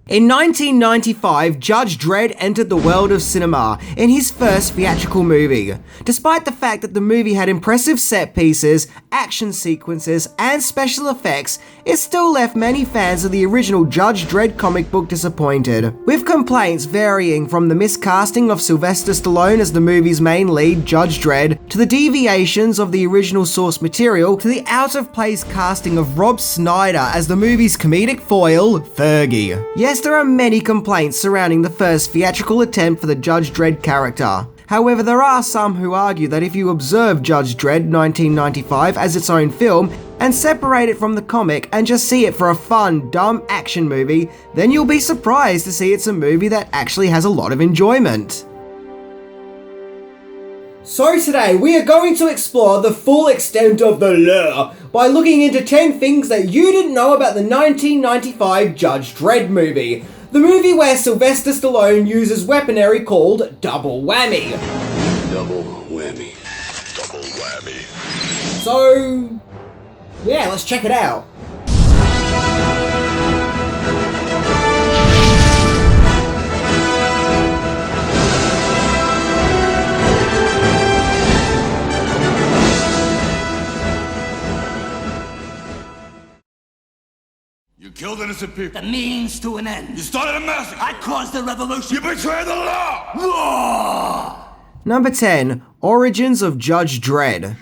In 1995, Judge Dredd entered the world of cinema in his first theatrical movie. Despite the fact that the movie had impressive set pieces, action sequences, and special effects, it still left many fans of the original Judge Dredd comic book disappointed, with complaints varying from the miscasting of Sylvester Stallone as the movie's main lead, Judge Dredd, to the deviations of the original source material, to the out-of-place casting of Rob Schneider as the movie's comedic foil, Fergie. Yes, there are many complaints surrounding the first theatrical attempt for the Judge Dredd character. However, there are some who argue that if you observe Judge Dredd 1995 as its own film and separate it from the comic and just see it for a fun, dumb action movie, then you'll be surprised to see it's a movie that actually has a lot of enjoyment. So today, we are going to explore the full extent of the lore by looking into 10 things that you didn't know about the 1995 Judge Dredd movie. The movie where Sylvester Stallone uses weaponry called double whammy. Double whammy. Double whammy. So, yeah, let's check it out. You killed innocent people. The means to an end. You started a massacre. I caused the revolution. You betrayed the law. Law! Number 10. Origins of Judge Dredd.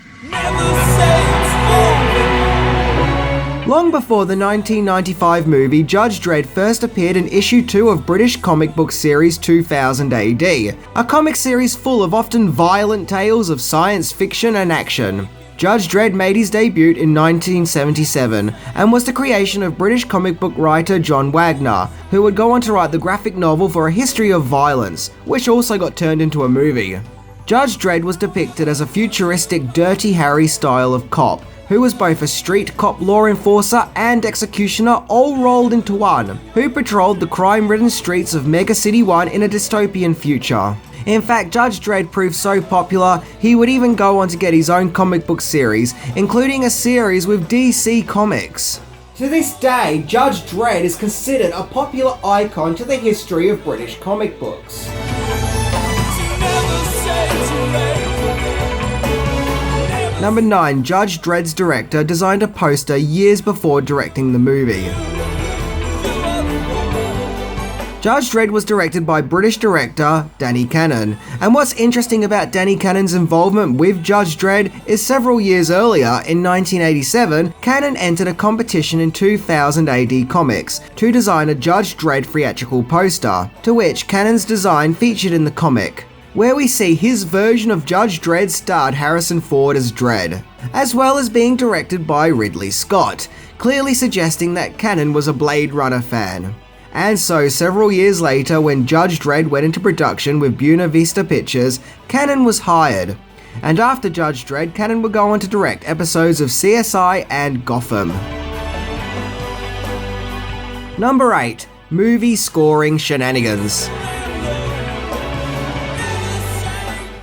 Long before the 1995 movie, Judge Dredd first appeared in issue 2 of British comic book series 2000 AD, a comic series full of often violent tales of science fiction and action. Judge Dredd made his debut in 1977 and was the creation of British comic book writer John Wagner, who would go on to write the graphic novel For a History of Violence, which also got turned into a movie. Judge Dredd was depicted as a futuristic Dirty Harry style of cop, who was both a street cop law enforcer and executioner all rolled into one, who patrolled the crime-ridden streets of Mega City 1 in a dystopian future. In fact, Judge Dredd proved so popular, he would even go on to get his own comic book series, including a series with DC Comics. To this day, Judge Dredd is considered a popular icon to the history of British comic books. Number 9. Judge Dredd's director designed a poster years before directing the movie. Judge Dredd was directed by British director Danny Cannon, and what's interesting about Danny Cannon's involvement with Judge Dredd is several years earlier, in 1987, Cannon entered a competition in 2000 AD Comics to design a Judge Dredd theatrical poster, to which Cannon's design featured in the comic, where we see his version of Judge Dredd starred Harrison Ford as Dredd, as well as being directed by Ridley Scott, clearly suggesting that Cannon was a Blade Runner fan. And so, several years later, when Judge Dredd went into production with Buena Vista Pictures, Cannon was hired. And after Judge Dredd, Cannon would go on to direct episodes of CSI and Gotham. Number 8. Movie scoring shenanigans.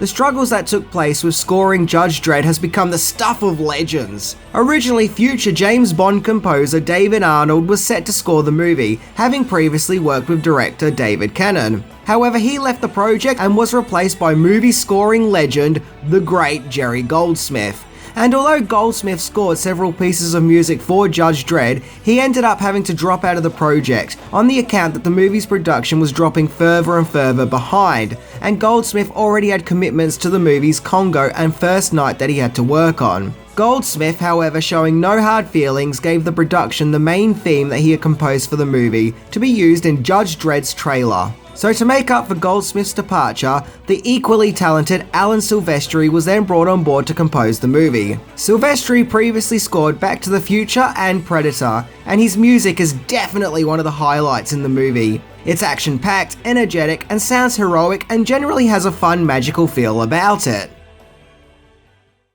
The struggles that took place with scoring Judge Dredd has become the stuff of legends. Originally, future James Bond composer David Arnold was set to score the movie, having previously worked with director David Cannon. However, he left the project and was replaced by movie scoring legend, the great Jerry Goldsmith. And although Goldsmith scored several pieces of music for Judge Dredd, he ended up having to drop out of the project on the account that the movie's production was dropping further and further behind, and Goldsmith already had commitments to the movie's Congo and First Night that he had to work on. Goldsmith, however, showing no hard feelings, gave the production the main theme that he had composed for the movie to be used in Judge Dredd's trailer. So to make up for Goldsmith's departure, the equally talented Alan Silvestri was then brought on board to compose the movie. Silvestri previously scored Back to the Future and Predator, and his music is definitely one of the highlights in the movie. It's action-packed, energetic, and sounds heroic, and generally has a fun, magical feel about it.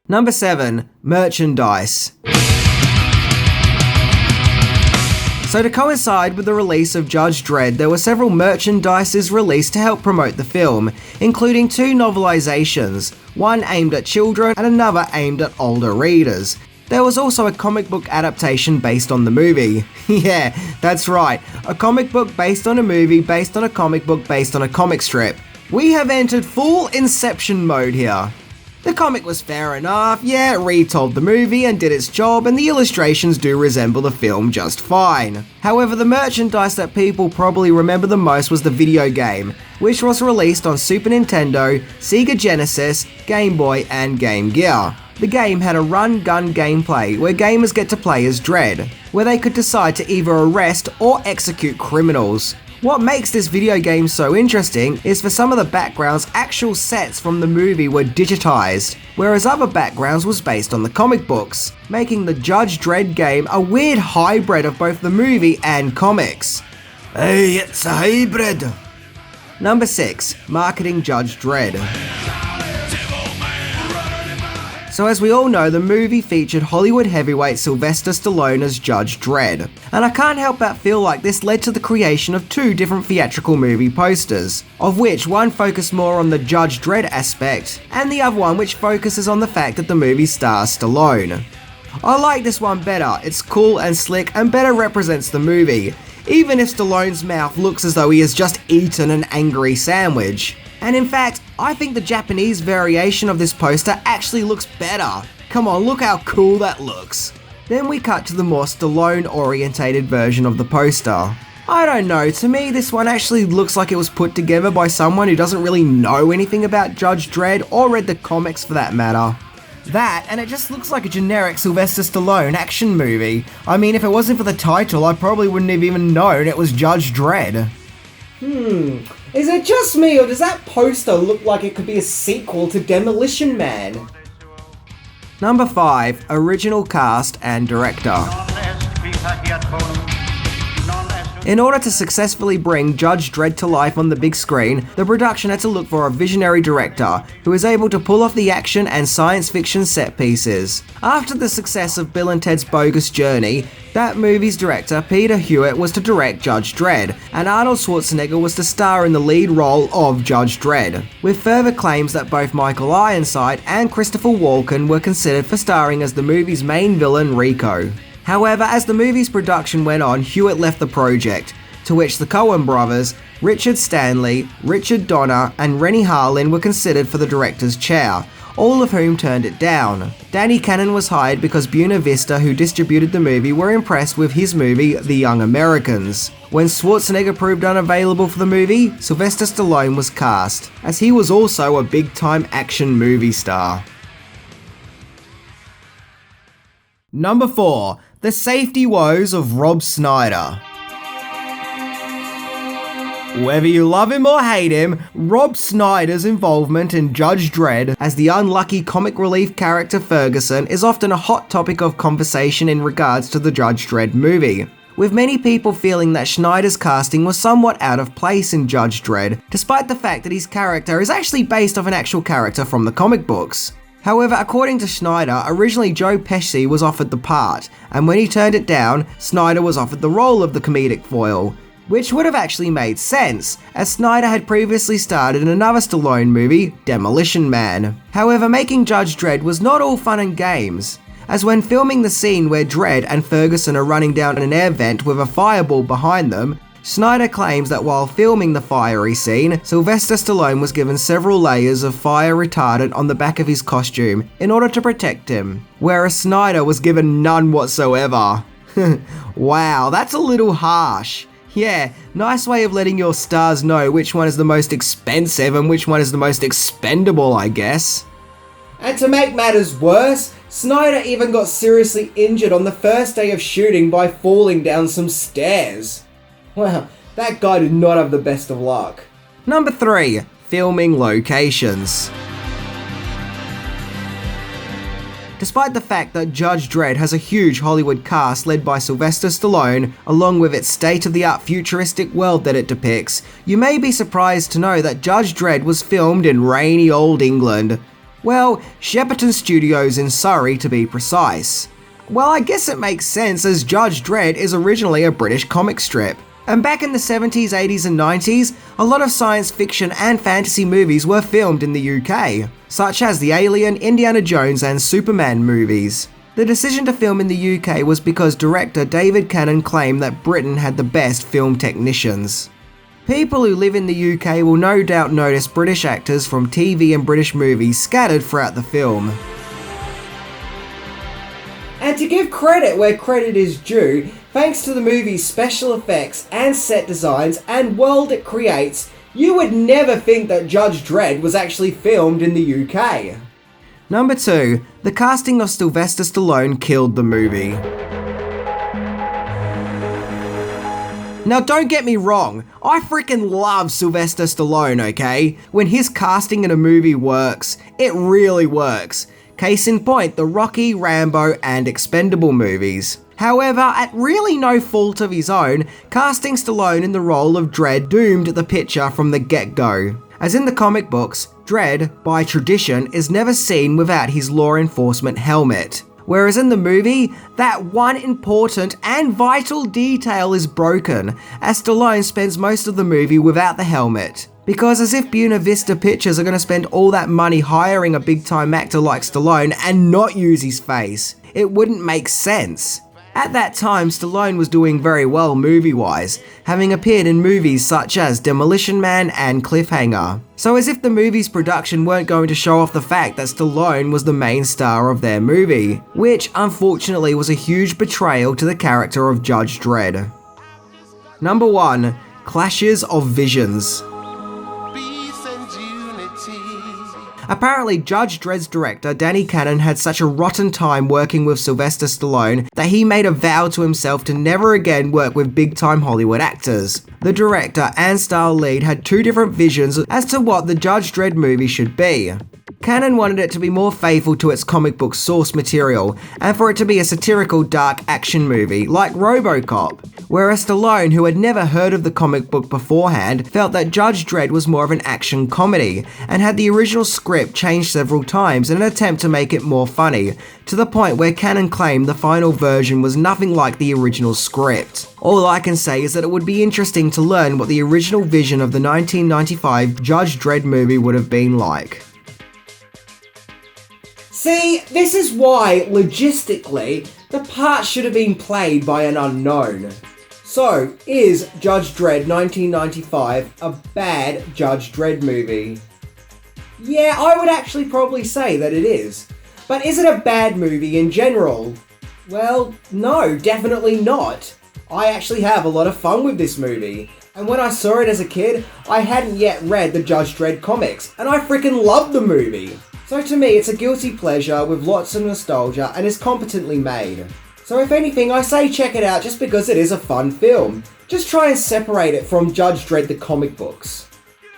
Number 7. Merchandise. So to coincide with the release of Judge Dredd, there were several merchandises released to help promote the film, including 2 novelizations, one aimed at children and another aimed at older readers. There was also a comic book adaptation based on the movie. Yeah, that's right, a comic book based on a movie based on a comic book based on a comic strip. We have entered full Inception mode here. The comic was fair enough, yeah, it retold the movie and did its job, and the illustrations do resemble the film just fine. However, the merchandise that people probably remember the most was the video game, which was released on Super Nintendo, Sega Genesis, Game Boy, and Game Gear. The game had a run-gun gameplay where gamers get to play as Dredd, where they could decide to either arrest or execute criminals. What makes this video game so interesting is for some of the backgrounds, actual sets from the movie were digitized, whereas other backgrounds was based on the comic books, making the Judge Dredd game a weird hybrid of both the movie and comics. Hey, it's a hybrid! Number 6. Marketing Judge Dredd. So as we all know, the movie featured Hollywood heavyweight Sylvester Stallone as Judge Dredd, and I can't help but feel like this led to the creation of 2 different theatrical movie posters, of which one focused more on the Judge Dredd aspect, and the other one which focuses on the fact that the movie stars Stallone. I like this one better, it's cool and slick and better represents the movie, even if Stallone's mouth looks as though he has just eaten an angry sandwich. And in fact, I think the Japanese variation of this poster actually looks better. Come on, look how cool that looks. Then we cut to the more Stallone-orientated version of the poster. I don't know, to me this one actually looks like it was put together by someone who doesn't really know anything about Judge Dredd or read the comics for that matter. That, and it just looks like a generic Sylvester Stallone action movie. I mean, if it wasn't for the title, I probably wouldn't have even known it was Judge Dredd. Is it just me, or does that poster look like it could be a sequel to Demolition Man? Number 5. Original cast and director. In order to successfully bring Judge Dredd to life on the big screen, the production had to look for a visionary director who was able to pull off the action and science fiction set pieces. After the success of Bill and Ted's Bogus Journey, that movie's director, Peter Hewitt, was to direct Judge Dredd, and Arnold Schwarzenegger was to star in the lead role of Judge Dredd, with further claims that both Michael Ironside and Christopher Walken were considered for starring as the movie's main villain, Rico. However, as the movie's production went on, Hewitt left the project, to which the Coen brothers, Richard Stanley, Richard Donner, and Rennie Harlin were considered for the director's chair, all of whom turned it down. Danny Cannon was hired because Buena Vista, who distributed the movie, were impressed with his movie, The Young Americans. When Schwarzenegger proved unavailable for the movie, Sylvester Stallone was cast, as he was also a big-time action movie star. Number 4. The safety woes of Rob Schneider. Whether you love him or hate him, Rob Schneider's involvement in Judge Dredd as the unlucky comic relief character Ferguson is often a hot topic of conversation in regards to the Judge Dredd movie, with many people feeling that Schneider's casting was somewhat out of place in Judge Dredd, despite the fact that his character is actually based off an actual character from the comic books. However, according to Schneider, originally Joe Pesci was offered the part, and when he turned it down, Schneider was offered the role of the comedic foil, which would have actually made sense, as Schneider had previously starred in another Stallone movie, Demolition Man. However, making Judge Dredd was not all fun and games, as when filming the scene where Dredd and Ferguson are running down an air vent with a fireball behind them, Schneider claims that while filming the fiery scene, Sylvester Stallone was given several layers of fire retardant on the back of his costume in order to protect him, whereas Schneider was given none whatsoever. Wow, that's a little harsh. Yeah, nice way of letting your stars know which one is the most expensive and which one is the most expendable, I guess. And to make matters worse, Schneider even got seriously injured on the first day of shooting by falling down some stairs. Wow, that guy did not have the best of luck. Number 3. Filming locations. Despite the fact that Judge Dredd has a huge Hollywood cast led by Sylvester Stallone, along with its state-of-the-art futuristic world that it depicts, you may be surprised to know that Judge Dredd was filmed in rainy old England. Well, Shepperton Studios in Surrey to be precise. Well, I guess it makes sense as Judge Dredd is originally a British comic strip. And back in the 70s, 80s and 90s, a lot of science fiction and fantasy movies were filmed in the UK, such as the Alien, Indiana Jones and Superman movies. The decision to film in the UK was because director David Cannon claimed that Britain had the best film technicians. People who live in the UK will no doubt notice British actors from TV and British movies scattered throughout the film. And to give credit where credit is due, thanks to the movie's special effects and set designs and world it creates, you would never think that Judge Dredd was actually filmed in the UK. Number 2. The casting of Sylvester Stallone killed the movie. Now don't get me wrong, I freaking love Sylvester Stallone, okay? When his casting in a movie works, it really works. Case in point, the Rocky, Rambo, and Expendable movies. However, at really no fault of his own, casting Stallone in the role of Dredd doomed the picture from the get-go. As in the comic books, Dredd, by tradition, is never seen without his law enforcement helmet. Whereas in the movie, that one important and vital detail is broken, as Stallone spends most of the movie without the helmet. Because as if Buena Vista Pictures are going to spend all that money hiring a big time actor like Stallone and not use his face. It wouldn't make sense. At that time, Stallone was doing very well movie-wise, having appeared in movies such as Demolition Man and Cliffhanger. So as if the movie's production weren't going to show off the fact that Stallone was the main star of their movie, which unfortunately was a huge betrayal to the character of Judge Dredd. Number 1. Clashes of Visions. Apparently, Judge Dredd's director, Danny Cannon, had such a rotten time working with Sylvester Stallone that he made a vow to himself to never again work with big-time Hollywood actors. The director and star lead had two different visions as to what the Judge Dredd movie should be. Cannon wanted it to be more faithful to its comic book source material, and for it to be a satirical dark action movie, like RoboCop. Whereas Stallone, who had never heard of the comic book beforehand, felt that Judge Dredd was more of an action comedy, and had the original script changed several times in an attempt to make it more funny, to the point where Cannon claimed the final version was nothing like the original script. All I can say is that it would be interesting to learn what the original vision of the 1995 Judge Dredd movie would have been like. See, this is why, logistically, the part should have been played by an unknown. So, is Judge Dredd 1995 a bad Judge Dredd movie? Yeah, I would actually probably say that it is. But is it a bad movie in general? Well, no, definitely not. I actually have a lot of fun with this movie. And when I saw it as a kid, I hadn't yet read the Judge Dredd comics, and I freaking loved the movie. So to me, it's a guilty pleasure with lots of nostalgia and is competently made. So if anything, I say check it out just because it is a fun film. Just try and separate it from Judge Dredd the comic books.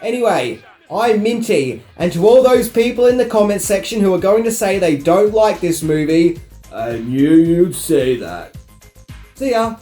Anyway, I'm Minty, and to all those people in the comments section who are going to say they don't like this movie, I knew you'd say that. See ya!